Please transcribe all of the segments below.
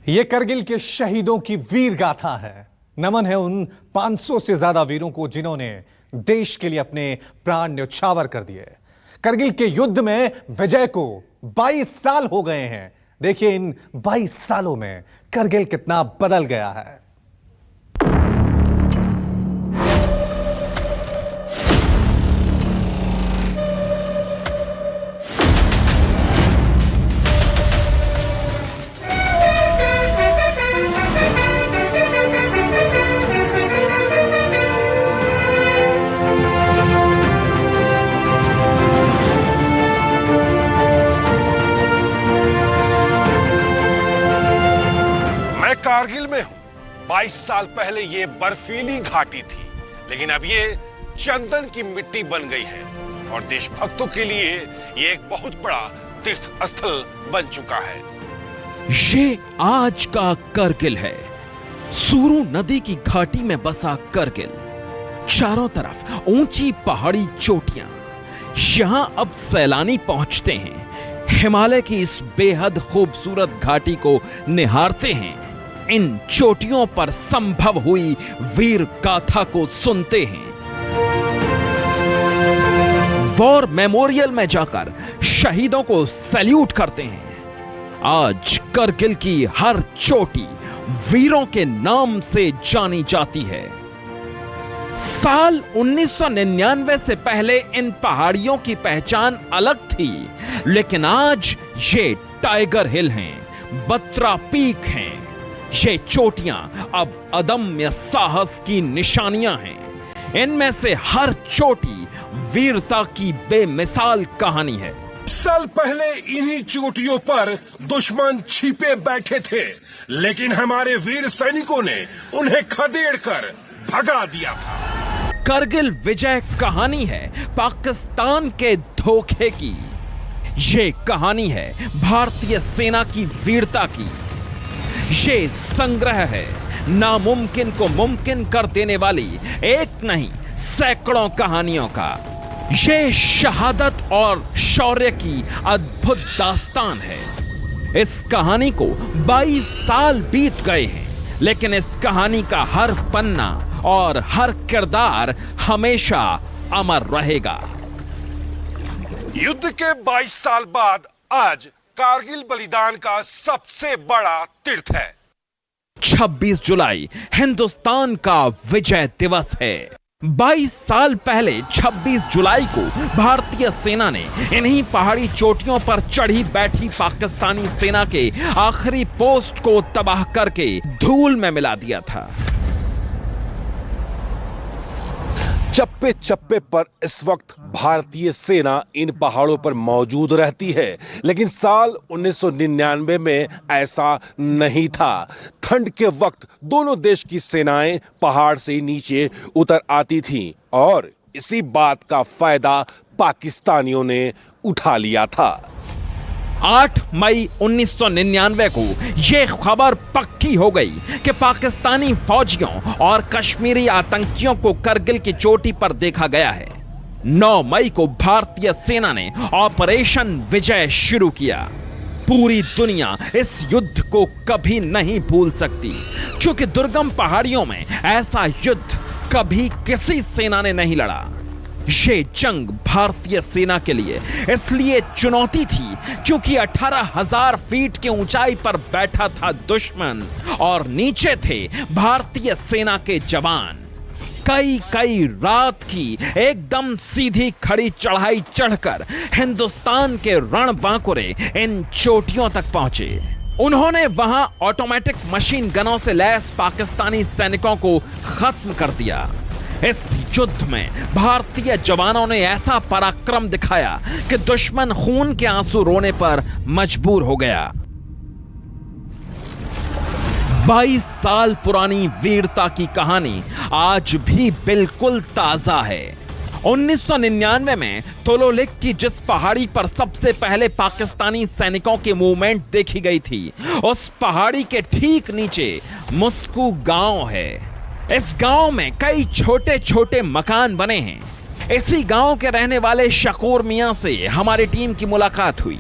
ये करगिल के शहीदों की वीर गाथा है। नमन है उन 500 से ज्यादा वीरों को जिन्होंने देश के लिए अपने प्राण न्यौछावर कर दिए। करगिल के युद्ध में विजय को 22 साल हो गए हैं। देखिए इन 22 सालों में करगिल कितना बदल गया है। कारगिल में हूं। 22 साल पहले ये बर्फीली घाटी थी, लेकिन अब ये चंदन की मिट्टी बन गई है और देशभक्तों के लिए ये एक बहुत बड़ा तीर्थ स्थल बन चुका है। ये आज का करगिल है, सुरु नदी की घाटी में बसा करगिल। चारों तरफ ऊंची पहाड़ी चोटियां। यहां अब सैलानी पहुंचते हैं, हिमालय की इस बेहद खूबसूरत घाटी को निहारते हैं, इन चोटियों पर संभव हुई वीर गाथा को सुनते हैं, वॉर मेमोरियल में जाकर शहीदों को सैल्यूट करते हैं। आज करगिल की हर चोटी वीरों के नाम से जानी जाती है। साल 1999 से पहले इन पहाड़ियों की पहचान अलग थी, लेकिन आज ये टाइगर हिल हैं, बत्रा पीक हैं। ये चोटियां अब अदम्य साहस की निशानियां हैं। इनमें से हर चोटी वीरता की बेमिसाल कहानी है। साल पहले इन्हीं चोटियों पर दुश्मन छिपे बैठे थे, लेकिन हमारे वीर सैनिकों ने उन्हें खदेड़कर भगा दिया था। करगिल विजय कहानी है पाकिस्तान के धोखे की। ये कहानी है भारतीय सेना की वीरता की। ये संग्रह है नामुमकिन को मुमकिन कर देने वाली एक नहीं सैकड़ों कहानियों का। ये शहादत और शौर्य की अद्भुत दास्तान है। इस कहानी को 22 साल बीत गए हैं, लेकिन इस कहानी का हर पन्ना और हर किरदार हमेशा अमर रहेगा। युद्ध के 22 साल बाद आज कारगिल बलिदान का सबसे बड़ा तीर्थ है। 26 जुलाई हिंदुस्तान का विजय दिवस है। 22 साल पहले 26 जुलाई को भारतीय सेना ने इन्हीं पहाड़ी चोटियों पर चढ़ी बैठी पाकिस्तानी सेना के आखिरी पोस्ट को तबाह करके धूल में मिला दिया था। चप्पे चप्पे पर इस वक्त भारतीय सेना इन पहाड़ों पर मौजूद रहती है, लेकिन साल 1999 में ऐसा नहीं था। ठंड के वक्त दोनों देश की सेनाएं पहाड़ से नीचे उतर आती थीं और इसी बात का फायदा पाकिस्तानियों ने उठा लिया था। 8 मई 1999 को यह खबर पक्की हो गई कि पाकिस्तानी फौजियों और कश्मीरी आतंकियों को करगिल की चोटी पर देखा गया है। 9 मई को भारतीय सेना ने ऑपरेशन विजय शुरू किया। पूरी दुनिया इस युद्ध को कभी नहीं भूल सकती, क्योंकि दुर्गम पहाड़ियों में ऐसा युद्ध कभी किसी सेना ने नहीं लड़ा। ये जंग भारतीय सेना के लिए इसलिए चुनौती थी क्योंकि 18,000 फीट की ऊंचाई पर बैठा था दुश्मन और नीचे थे भारतीय सेना के जवान। कई रात की एकदम सीधी खड़ी चढ़ाई चढ़कर हिंदुस्तान के रणबांकुरे इन चोटियों तक पहुंचे। उन्होंने वहां ऑटोमेटिक मशीन गनों से लैस पाकिस्तानी सैनिकों को खत्म कर दिया। इस युद्ध में भारतीय जवानों ने ऐसा पराक्रम दिखाया कि दुश्मन खून के आंसू रोने पर मजबूर हो गया। 22 साल पुरानी वीरता की कहानी आज भी बिल्कुल ताजा है। 1999 में तोलोलिक की जिस पहाड़ी पर सबसे पहले पाकिस्तानी सैनिकों की मूवमेंट देखी गई थी, उस पहाड़ी के ठीक नीचे मुस्कू गांव है। इस गांव में कई छोटे छोटे मकान बने हैं। इसी गांव के रहने वाले शकूर मियां से हमारी टीम की मुलाकात हुई।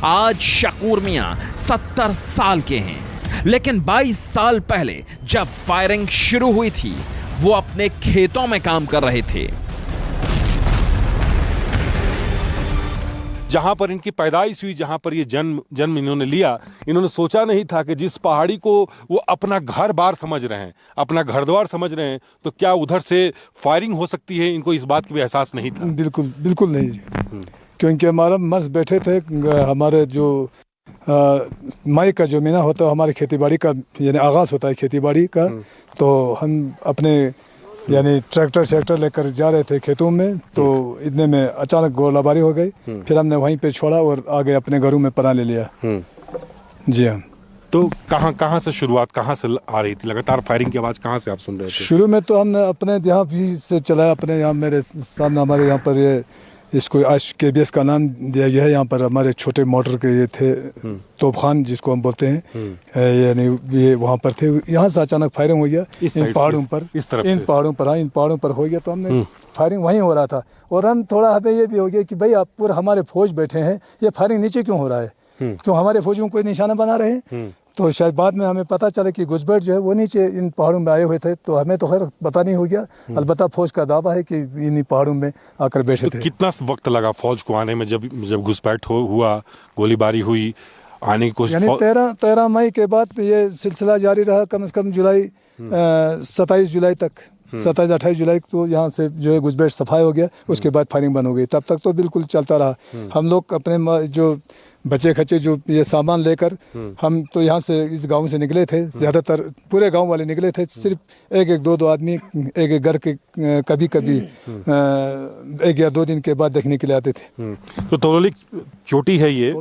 आज शकूर मियां 70 साल के हैं, लेकिन 22 साल पहले जब फायरिंग शुरू हुई थी वो अपने खेतों में काम कर रहे थे। जहां पर इनकी पैदाइश हुई, जहां पर ये जन्म इन्होंने लिया, इन्होंने सोचा नहीं था कि जिस पहाड़ी को वो अपना घर बार समझ रहे हैं, अपना घर द्वार समझ रहे हैं, तो क्या उधर से फायरिंग हो सकती है। इनको इस बात की भी एहसास नहीं था। बिल्कुल बिल्कुल नहीं जी। क्योंकि हमारा मस्त बैठे थे, हमारे जो मई का जो महीना होता है हमारे खेती बाड़ी का यानी आगाज़ होता है खेती बाड़ी का, तो हम अपने यानी ट्रैक्टर लेकर जा रहे थे खेतों में, तो इतने में अचानक गोलाबारी हो गई। फिर हमने वहीं पे छोड़ा और आगे अपने घरों में पनाह ले लिया। जी हाँ। तो कहाँ से शुरुआत कहाँ से आ रही थी? लगातार फायरिंग की आवाज़ कहाँ से आप सुन रहे थे? शुरू में तो हमने अपने यहाँ भी से चलाया, अपने यहाँ मेरे सामने हमारे यहाँ पर ये इसको आज KBS का नाम दिया गया है। यहाँ पर हमारे छोटे मोटर के ये थे तोपखान जिसको हम बोलते हैं, यानी ये वहाँ पर थे। यहाँ से अचानक फायरिंग हो गया इन पहाड़ों पर, इन पहाड़ों पर हो गया। तो हमने फायरिंग वहीं हो रहा था और हम थोड़ा हमें ये भी हो गया कि भाई आप पूरा हमारे फौज बैठे हैं, ये फायरिंग नीचे क्यों हो रहा है, क्यों हमारे फौजियों को निशाना बना रहे हैं। तो शायद बाद में हमें पता चला कि घुसपैठ जो है वो नीचे इन पहाड़ों में आए हुए थे। तो हमें तो खैर पता नहीं हो गया, अलबत्ता फौज का दावा है कि इन पहाड़ों में आकर बैठे थे। कितना वक्त लगा फौज को आने में? जब घुसपैठ हुआ, गोलीबारी हुई, आने की कोशिश, यानी 13 मई के बाद ये सिलसिला जारी रहा कम से कम जुलाई 27 जुलाई तक, 27-28 जुलाई को यहाँ से जो है घुसपैठ सफाई हो गया। उसके बाद फायरिंग बंद हो गई। तब तक तो बिल्कुल चलता रहा। हम लोग अपने जो बचे खचे जो ये सामान लेकर हम तो यहाँ से इस गांव से निकले थे, ज़्यादातर पूरे गांव वाले निकले थे। सिर्फ एक दो आदमी एक घर के कभी 1 या 2 दिन के बाद देखने के लिए आते थे। तो तोलोली चोटी है, ये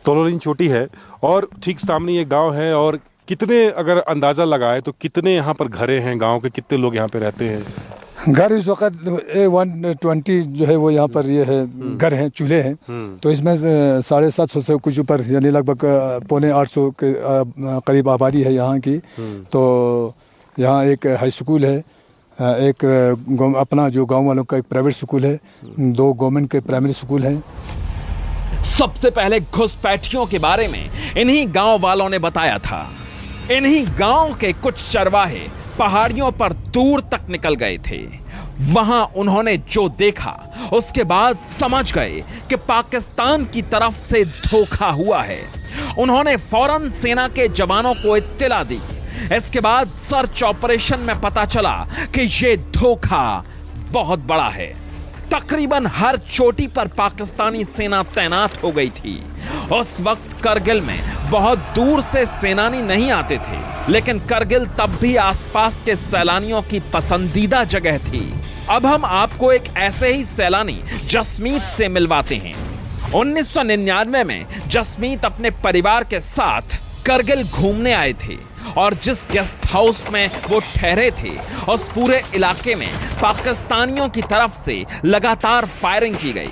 तोलोली चोटी है और ठीक सामने ये गांव है। और कितने अगर अंदाजा लगाए तो कितने यहाँ पर घरे हैं गांव के, कितने लोग यहाँ पे रहते हैं? घर इस वक्त 120 जो है वो यहाँ पर ये है घर हैं, चूल्हे हैं। तो इसमें 750 से कुछ ऊपर यानी लगभग 750 के करीब आबादी है यहाँ की। तो यहाँ एक हाई स्कूल है, एक अपना जो गांव वालों का एक प्राइवेट स्कूल है, 2 गवर्नमेंट के प्राइमरी स्कूल हैं। सबसे पहले घुसपैठियों के बारे में इन्हीं गांव वालों ने बताया था। इन्हीं गांव के कुछ चरवाहे पहाड़ियों पर दूर तक निकल गए थे। वहां उन्होंने जो देखा उसके बाद समझ गए कि पाकिस्तान की तरफ से धोखा हुआ है। उन्होंने फौरन सेना के जवानों को इत्तला दी। इसके बाद सर्च ऑपरेशन में पता चला कि ये धोखा बहुत बड़ा है। तकरीबन हर चोटी पर पाकिस्तानी सेना तैनात हो गई थी। उस वक्त करगिल में बहुत दूर से सेनानी नहीं आते थे, लेकिन करगिल तब भी आसपास के सैलानियों की पसंदीदा जगह थी। अब हम आपको एक ऐसे ही सैलानी जसमीत से मिलवाते हैं। 1999 में जसमीत अपने परिवार के साथ करगिल घूमने आए थे और जिस गेस्ट हाउस में वो ठहरे थे उस पूरे इलाके में पाकिस्तानियों की तरफ से लगातार फायरिंग की गई।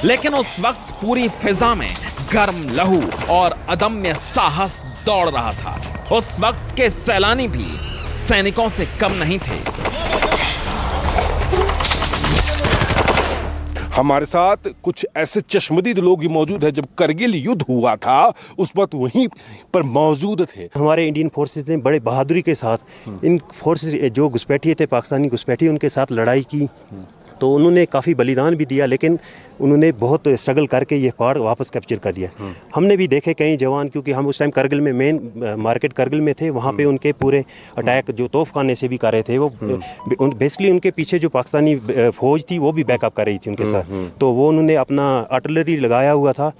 लेकिन उस वक्त पूरी फिजा में गर्म लहू और अदम्य साहस दौड़ रहा था। उस वक्त के सैलानी भी सैनिकों से कम नहीं थे। हमारे साथ कुछ ऐसे चश्मदीद लोग भी मौजूद हैं। जब करगिल युद्ध हुआ था उस वक्त वहीं पर मौजूद थे। हमारे इंडियन फोर्सेस ने बड़े बहादुरी के साथ इन फोर्सेस जो घुसपैठिए थे, पाकिस्तानी घुसपैठिए, उनके साथ लड़ाई की। तो उन्होंने काफ़ी बलिदान भी दिया, लेकिन उन्होंने बहुत स्ट्रगल करके ये पहाड़ वापस कैप्चर कर दिया। हमने भी देखे कई जवान, क्योंकि हम उस टाइम करगिल में मेन मार्केट करगिल में थे, वहाँ पे उनके पूरे अटैक जो तोफखाने से भी कर रहे थे वो बेसिकली उनके पीछे जो पाकिस्तानी फौज थी वो भी बैकअप कर रही थी उनके साथ। तो वो उन्होंने अपना आर्टिलरी लगाया हुआ था,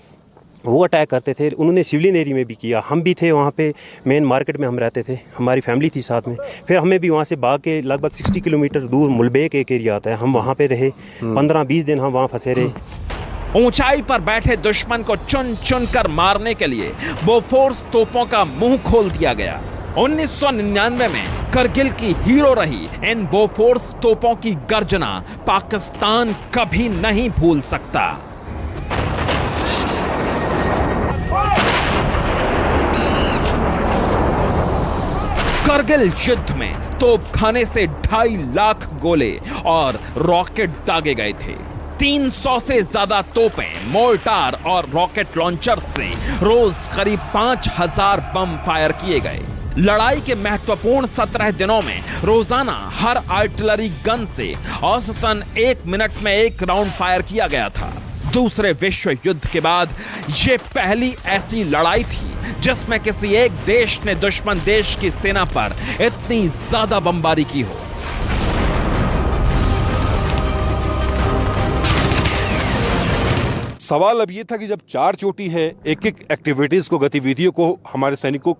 वो अटैक करते थे। उन्होंने सिविलियन एरिया में भी किया। हम भी थे वहाँ पे, मेन मार्केट में हम रहते थे, हमारी फैमिली थी साथ में। फिर हमें भी वहाँ से भाग के लगभग 60 किलोमीटर दूर मुलबेक एक एरिया आता है, हम वहाँ पे रहे। 15-20 दिन हम वहाँ फंसे रहे। ऊंचाई पर बैठे दुश्मन को चुन चुन कर मारने के लिए बोफोर्स तोपों का मुंह खोल दिया गया। 1999 में करगिल की हीरो रही इन बोफोर्स तोपों की गर्जना पाकिस्तान कभी नहीं भूल सकता। करगिल युद्ध में तोपखाने से 2.5 लाख गोले और रॉकेट दागे गए थे। 300 से ज्यादा तोपें, मोर्टार और रॉकेट लॉन्चर से रोज करीब 5000 बम फायर किए गए। लड़ाई के महत्वपूर्ण 17 दिनों में रोजाना हर आर्टिलरी गन से औसतन 1 मिनट में 1 राउंड फायर किया गया था। दूसरे विश्व युद्ध के बाद यह पहली ऐसी लड़ाई थी जिसमें किसी एक देश ने दुश्मन देश की सेना पर इतनी ज्यादा बमबारी की हो। सवाल अब ये था कि जब 4 चोटी है, एक एक एक्टिविटीज को, गतिविधियों को हमारे सैनिकों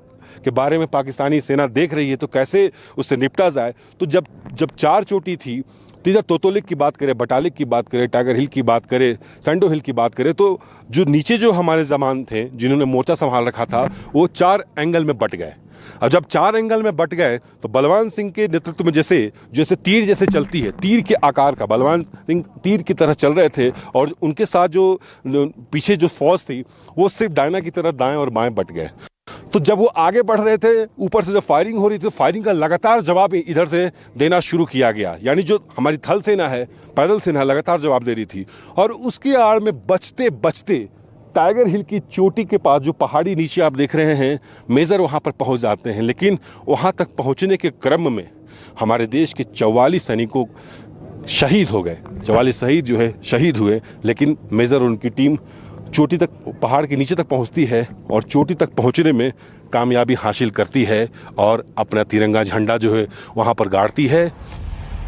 के बारे में पाकिस्तानी सेना देख रही है, तो कैसे उससे निपटा जाए। तो जब 4 चोटी थी, तो इधर तोतोलिक की बात करें, बटालिक की बात करें, टाइगर हिल की बात करें, सैंडो हिल की बात करें, तो जो नीचे जो हमारे जवान थे जिन्होंने मोर्चा संभाल रखा था, वो 4 एंगल में बट गए। अब जब 4 एंगल में बट गए तो बलवान सिंह के नेतृत्व में जैसे तीर जैसे चलती है, तीर के आकार का बलवान सिंह तीर की तरह चल रहे थे, और उनके साथ जो पीछे जो फौज थी वो सिर्फ डायना की तरह दाएं और बाएं बट गए। तो जब वो आगे बढ़ रहे थे, ऊपर से जो फायरिंग हो रही थी, तो फायरिंग का लगातार जवाब इधर से देना शुरू किया गया। यानी जो हमारी थल सेना है, पैदल सेना लगातार जवाब दे रही थी, और उसकी आड़ में बचते बचते टाइगर हिल की चोटी के पास जो पहाड़ी नीचे आप देख रहे हैं, मेजर वहाँ पर पहुँच जाते हैं। लेकिन वहाँ तक पहुँचने के क्रम में हमारे देश के 44 सैनिकों शहीद हो गए। 44 शहीद जो है शहीद हुए, लेकिन मेजर और उनकी टीम चोटी तक, पहाड़ के नीचे तक पहुंचती है और चोटी तक पहुंचने में कामयाबी हासिल करती है और अपना तिरंगा झंडा जो है वहां पर गाड़ती है।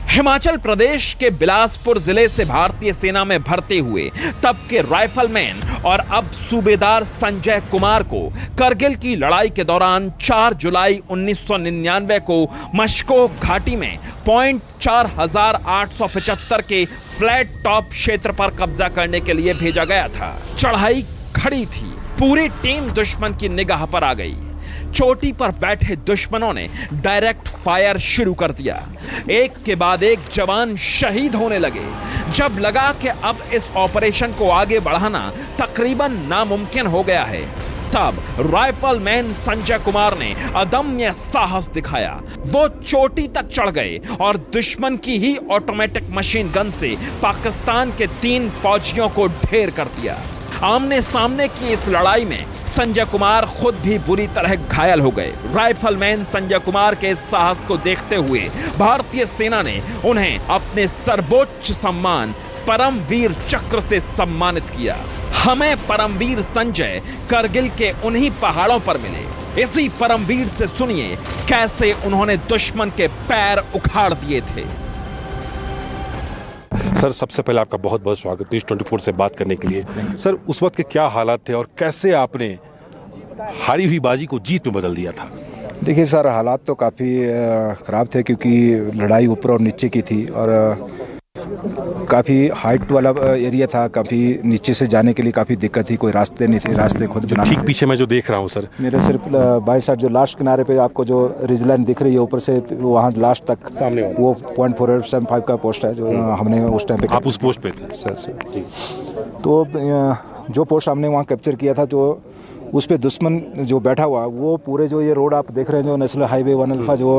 हिमाचल प्रदेश के बिलासपुर जिले से भारतीय सेना में भर्ती हुए तब के राइफलमैन और अब सूबेदार संजय कुमार को करगिल की लड़ाई के दौरान 4 जुलाई 1999 को मशकोव घाटी में पॉइंट 4875 के फ्लैट टॉप क्षेत्र पर कब्जा करने के लिए भेजा गया था। चढ़ाई खड़ी थी, पूरी टीम दुश्मन की निगाह पर आ गई। चोटी पर बैठे दुश्मनों ने डायरेक्ट फायर शुरू कर दिया। एक के बाद एक जवान शहीद होने लगे। जब लगा कि अब इस ऑपरेशन को आगे बढ़ाना तकरीबन नामुमकिन हो गया है, तब राइफलमैन संजय कुमार ने अदम्य साहस दिखाया। वो चोटी तक चढ़ गए और दुश्मन की ही ऑटोमेटिक मशीन गन से पाकिस्तान के 3 फौजियों को ढेर कर दिया। आमने सामने की इस लड़ाई में संजय कुमार खुद भी बुरी तरह घायल हो गए। राइफलमैन संजय कुमार के इस साहस को देखते हुए भारतीय सेना ने उन्हें अपने सर्वोच्च सम्मान परमवीर चक्र से सम्मानित किया। हमें परमवीर संजय करगिल के उन्हीं पहाड़ों पर मिले। इसी परमवीर से सुनिए कैसे उन्होंने दुश्मन के पैर उखाड़ दिए थे। सर, सबसे पहले आपका बहुत बहुत स्वागत न्यूज़ 24 से बात करने के लिए। सर, उस वक्त के क्या हालात थे और कैसे आपने हारी हुई बाजी को जीत में बदल दिया था? देखिए सर, हालात तो काफ़ी ख़राब थे क्योंकि लड़ाई ऊपर और नीचे की थी और काफ़ी हाइट वाला एरिया था। काफ़ी नीचे से जाने के लिए काफ़ी दिक्कत थी, कोई रास्ते नहीं थे, रास्ते खुद बनाने। ठीक पीछे मैं जो देख रहा हूँ सर, मेरे सिर्फ बाई साइड जो लास्ट किनारे पे आपको जो रिज लाइन दिख रही है ऊपर से वहाँ लास्ट तक सामने वो .4875 का पोस्ट है जो हमने उस टाइम पे। आप उस पोस्ट पे थे? सर तो जो पोस्ट हमने वहाँ कैप्चर किया था, जो उस पे दुश्मन जो बैठा हुआ, वो पूरे जो ये रोड आप देख रहे हैं जो नेशनल हाईवे 1 अल्फा जो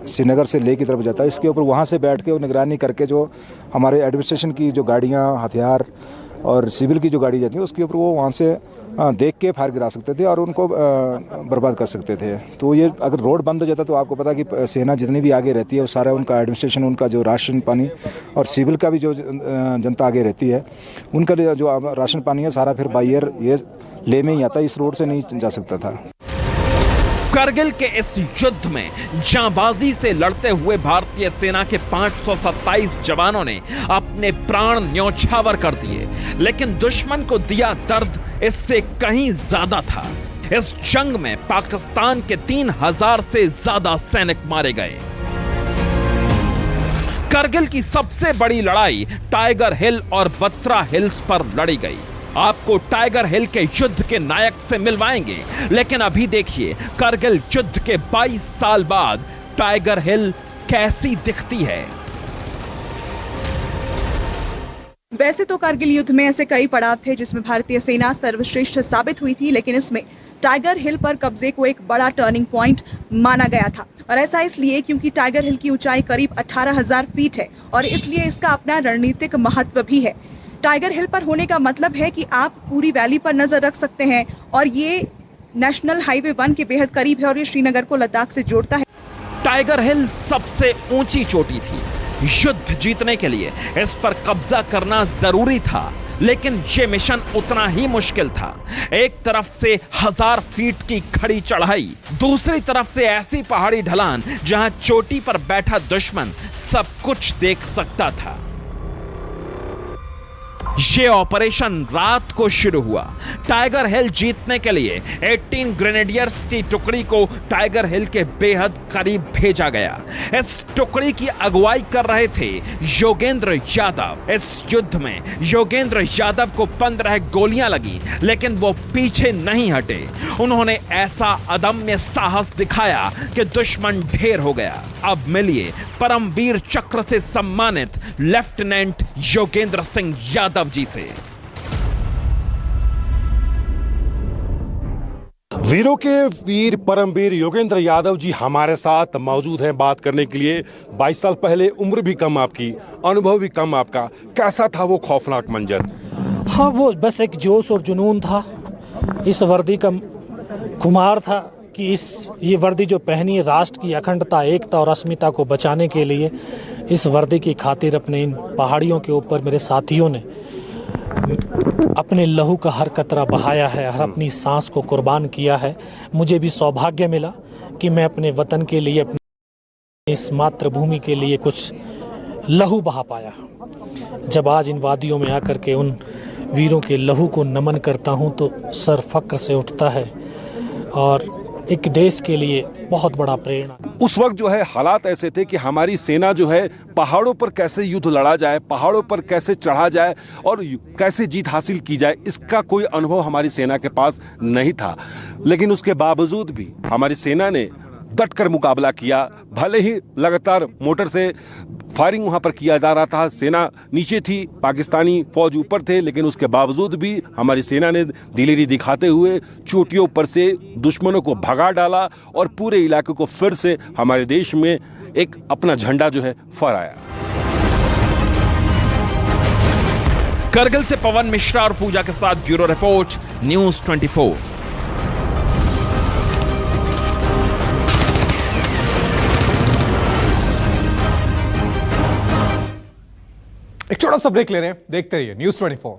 श्रीनगर से ले की तरफ जाता है, इसके ऊपर वहाँ से बैठ के निगरानी करके जो हमारे एडमिनिस्ट्रेशन की जो गाड़ियाँ, हथियार और सिविल की जो गाड़ी जाती है उसके ऊपर वो वहाँ से देख के फायर गिरा सकते थे और उनको बर्बाद कर सकते थे। तो ये अगर रोड बंद हो जाता तो आपको पता कि सेना जितनी भी आगे रहती है वो सारा उनका एडमिनिस्ट्रेशन, उनका जो राशन पानी और सिविल का भी जो जनता आगे रहती है, उनका जो राशन पानी है सारा फिर बाई एयर ये ले में ही आता, इस रोड से नहीं जा सकता था। करगिल के इस युद्ध में जांबाजी से लड़ते हुए भारतीय सेना के 527 जवानों ने अपने प्राण न्यौछावर कर दिए, लेकिन दुश्मन को दिया दर्द इससे कहीं ज्यादा था। इस जंग में पाकिस्तान के 3000 से ज्यादा सैनिक मारे गए। करगिल की सबसे बड़ी लड़ाई टाइगर हिल और बत्रा हिल्स पर लड़ी गई। आपको टाइगर हिल के युद्ध के नायक से मिलवाएंगे, लेकिन अभी देखिए करगिल युद्ध के 22 साल बाद टाइगर हिल कैसी दिखती है। वैसे तो करगिल युद्ध में ऐसे कई पड़ाव थे जिसमें भारतीय सेना सर्वश्रेष्ठ साबित हुई थी, लेकिन इसमें टाइगर हिल पर कब्जे को एक बड़ा टर्निंग पॉइंट माना गया था। और ऐसा इसलिए क्योंकि टाइगर हिल की ऊंचाई करीब 18,000 फीट है और इसलिए इसका अपना रणनीतिक महत्व भी है। टाइगर हिल पर होने का मतलब है कि आप पूरी वैली पर नजर रख सकते हैं और ये नेशनल हाईवे 1 के बेहद करीब है और ये श्रीनगर को लद्दाख से जोड़ता है। टाइगर हिल सबसे ऊंची चोटी थी। युद्ध जीतने के लिए इस पर कब्जा करना जरूरी था, लेकिन यह मिशन उतना ही मुश्किल था। एक तरफ से 1000 फीट की खड़ी चढ़ाई, दूसरी तरफ से ऐसी पहाड़ी ढलान जहां चोटी पर बैठा दुश्मन सब कुछ देख सकता था। ये ऑपरेशन रात को शुरू हुआ। टाइगर हिल जीतने के लिए 18 ग्रेनेडियर्स की टुकड़ी को टाइगर हिल के बेहद करीब भेजा गया। इस टुकड़ी की अगुवाई कर रहे थे योगेंद्र यादव। इस युद्ध में योगेंद्र यादव को 15 गोलियां लगी, लेकिन वो पीछे नहीं हटे। उन्होंने ऐसा अदम्य साहस दिखाया कि दुश्मन ढेर हो गया। अब मिलिए परमवीर चक्र से सम्मानित लेफ्टिनेंट योगेंद्र सिंह यादव जी से। वीरों के वीर परमवीर योगेंद्र यादव जी हमारे साथ मौजूद हैं बात करने के लिए। 22 साल पहले, उम्र भी कम आपकी, अनुभव भी कम आपका, कैसा था वो खौफनाक मंजर? हाँ, वो बस एक जोश और जुनून था। इस वर्दी का खुमार था कि ये वर्दी जो पहनी है राष्ट्र की अखंडता, एकता और अस्मिता को बचाने के लिए, इस वर्दी की खातिर अपने इन पहाड़ियों के ऊपर मेरे साथियों ने अपने लहू का हर कतरा बहाया है, हर अपनी सांस को कुर्बान किया है। मुझे भी सौभाग्य मिला कि मैं अपने वतन के लिए, अपनी इस मातृभूमि के लिए कुछ लहू बहा पाया। जब आज इन वादियों में आकर के उन वीरों के लहू को नमन करता हूं तो सर फक्र से उठता है और एक देश के लिए बहुत बड़ा प्रेरणा। उस वक्त जो है हालात ऐसे थे कि हमारी सेना जो है पहाड़ों पर कैसे युद्ध लड़ा जाए, पहाड़ों पर कैसे चढ़ा जाए और कैसे जीत हासिल की जाए, इसका कोई अनुभव हमारी सेना के पास नहीं था। लेकिन उसके बावजूद भी हमारी सेना ने डटकर मुकाबला किया। भले ही लगातार मोटर से फायरिंग वहां पर किया जा रहा था, सेना नीचे थी, पाकिस्तानी फौज ऊपर थे, लेकिन उसके बावजूद भी हमारी सेना ने दिलेरी दिखाते हुए चोटियों पर से दुश्मनों को भगा डाला और पूरे इलाके को फिर से हमारे देश में एक अपना झंडा जो है फहराया। करगिल से पवन मिश्रा और पूजा के साथ ब्यूरो रिपोर्ट, न्यूज़ 24। एक छोटा सा ब्रेक ले रहे हैं, देखते रहिए न्यूज़ 24।